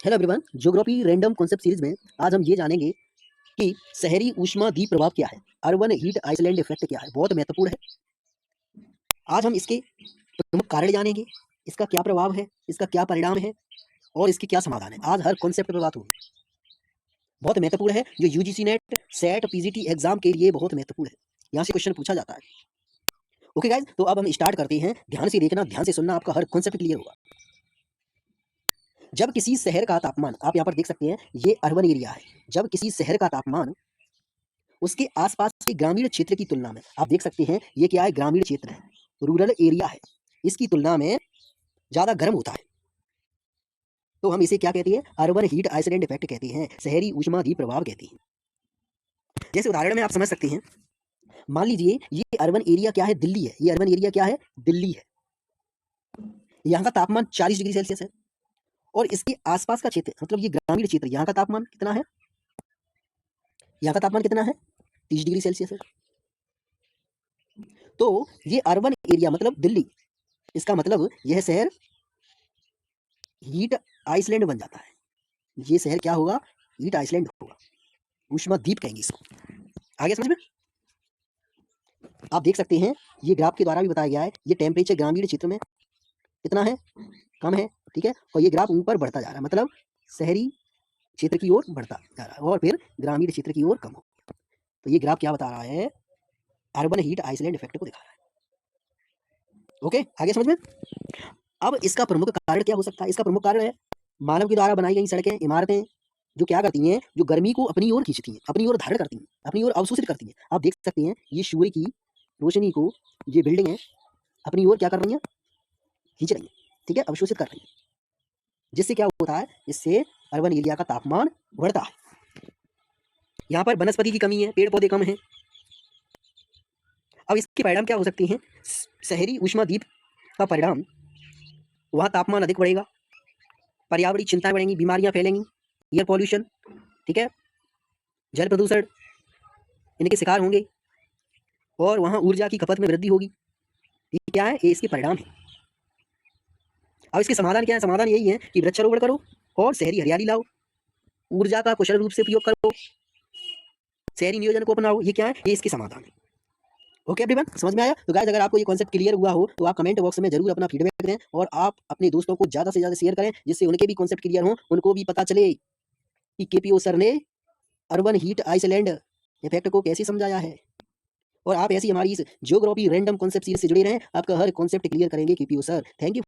Hello everyone, geography random concept series में आज हम ये जानेंगे कि शहरी ऊष्मादीप प्रभाव क्या है, अर्बन हीट आइसलैंड इफेक्ट क्या है। बहुत महत्वपूर्ण है। आज हम इसके प्रमुख कारण जानेंगे, इसका क्या प्रभाव है, इसका क्या परिणाम है और इसके क्या समाधान है। आज हर कॉन्सेप्ट पर बात होगी। बहुत महत्वपूर्ण है, जो UGC net set PGT exam के लिए बहुत महत्वपूर्ण है। यहाँ से क्वेश्चन पूछा जाता है। ओके गाइज, तो अब हम स्टार्ट करते हैं। ध्यान से देखना, ध्यान से सुनना, आपका हर कॉन्सेप्ट क्लियर होगा। जब किसी शहर का तापमान, आप यहाँ पर देख सकते हैं, ये अर्बन एरिया है। जब किसी शहर का तापमान उसके आसपास के ग्रामीण क्षेत्र की तुलना में, आप देख सकते हैं ये क्या है, ग्रामीण क्षेत्र है, रूरल एरिया है, इसकी तुलना में ज्यादा गर्म होता है, तो हम इसे क्या कहते हैं, अर्बन हीट आइसलैंड इफेक्ट कहते हैं, शहरी ऊष्मादीप प्रभाव कहते हैं। जैसे उदाहरण में आप समझ सकते हैं, मान लीजिए ये अर्बन एरिया क्या है, दिल्ली है। ये अर्बन एरिया क्या है, दिल्ली है। यहाँ का तापमान 40 डिग्री सेल्सियस है और इसके आसपास का क्षेत्र, मतलब ये ग्रामीण क्षेत्र, यहाँ का तापमान कितना है, यहाँ का तापमान कितना है, 30 डिग्री सेल्सियस है। तो ये अर्बन एरिया मतलब दिल्ली, इसका मतलब यह शहर हीट आइसलैंड बन जाता है। ये शहर क्या होगा, हीट आइसलैंड होगा, ऊष्माद्वीप कहेंगे इसको। आगे समझ में? आप देख सकते हैं, ये ग्राफ के द्वारा भी बताया गया है, ये टेम्परेचर ग्रामीण क्षेत्र में कितना है, कम है, ठीक है, और ये ग्राफ ऊपर बढ़ता जा रहा है, मतलब शहरी क्षेत्र की ओर बढ़ता जा रहा है और फिर ग्रामीण क्षेत्र की ओर कम हो। तो ये ग्राफ क्या बता रहा है, अर्बन हीट आइसलैंड इफेक्ट को दिखा रहा है। ओके, आगे समझ में? अब इसका प्रमुख कारण क्या हो सकता है? इसका प्रमुख कारण है मानव के द्वारा बनाई गई सड़कें, इमारतें, जो क्या करती हैं, जो गर्मी को अपनी ओर खींचती हैं, अपनी ओर धारण करती हैं, अपनी ओर अवशोषित करती हैं। आप देख सकते हैं, ये सूर्य की रोशनी को ये बिल्डिंग है अपनी ओर क्या कर रही हैं, खींच रही हैं, ठीक है, अवशोषित कर रही हैं। जिससे क्या होता है, इससे अर्बन एरिया का तापमान बढ़ता है। यहाँ पर वनस्पति की कमी है, पेड़ पौधे कम हैं। अब इसके परिणाम क्या हो सकते हैं, शहरी ऊष्मादीप का परिणाम, वहाँ तापमान अधिक बढ़ेगा, पर्यावरणीय चिंताएं बढ़ेंगी, बीमारियां फैलेंगी, एयर पॉल्यूशन, ठीक है, जल प्रदूषण, इनके शिकार होंगे और वहाँ ऊर्जा की खपत में वृद्धि होगी। ये क्या है, ये इसके परिणाम है। अब इसके समाधान क्या है? समाधान यही है कि वृक्षारोपण करो और शहरी हरियाली लाओ, ऊर्जा का कुशल रूप से उपयोग करो, शहरी नियोजन को अपनाओ। ये क्या है, ये इसके समाधान है। ओके एवरीवन, समझ में आया? तो गाइस, अगर आपको ये कॉन्सेप्ट क्लियर हुआ हो तो आप कमेंट बॉक्स में जरूर अपना फीडबैक दें और आप अपने दोस्तों को ज्यादा से ज्यादा शेयर करें, जिससे उनके भी कॉन्सेप्ट क्लियर हो, उनको भी पता चले कि केपीओ सर ने अर्बन हीट आइसलैंड इफेक्ट को कैसे समझाया है। और आप ऐसी हमारी इस ज्योग्राफी रैंडम कॉन्सेप्ट सीरीज से जुड़े रहें, आपका हर कॉन्सेप्ट क्लियर करेंगे केपीओ सर। Thank you.